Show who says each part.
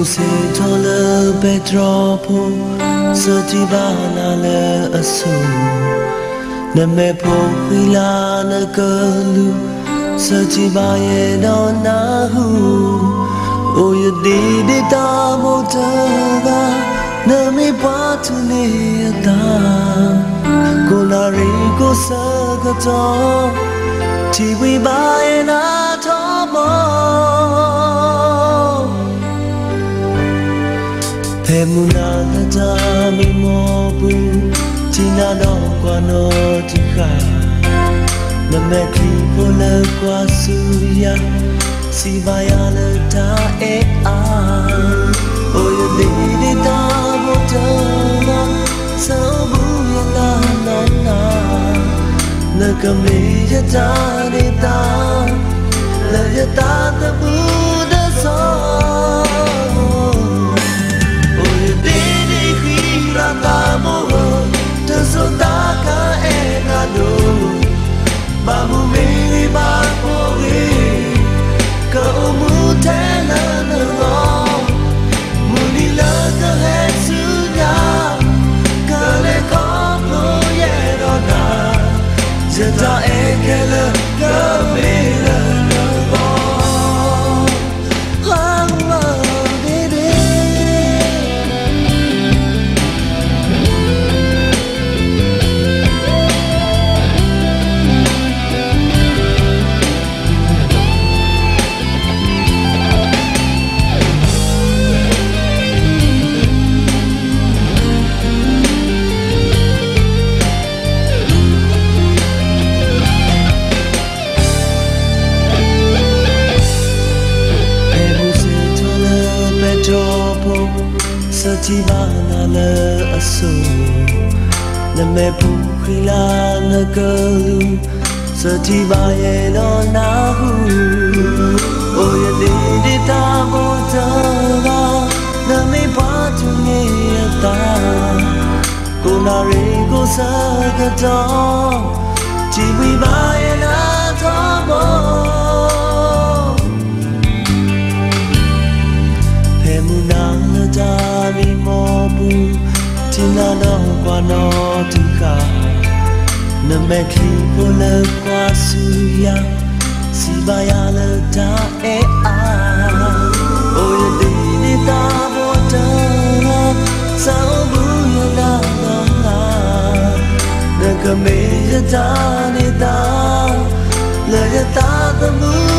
Speaker 1: se thole petropo sati bana le asu na me pho khila na kalu sati ba ye no na hu o ye de ta mo ta ga na me pa tu ne ta ko la ri ko sa ga to ti wi ba ye na tho mo Emuna na dami mo bu Tinano kwa no tika Na mekri po le kwa suya Si vaya le ta e a O ye di ta mo ta na Sa bu ya la na na Na kamli ya ta di ta La ya ta ta bu da so Sati bana le aso na me pu khila na kalu Sati ba ye no na hu o ye de ta mo ta ga na me pa tu ne ta ko na re ko sa ga to ti wi ba ye na ta mo Dami mo bu tina no kwa no tika na me ki po le kwa suya si ba ya le ta e a o ye di ta mo ta sa bu ya la la la na ka me ya ta ni ta le ya ta ta bu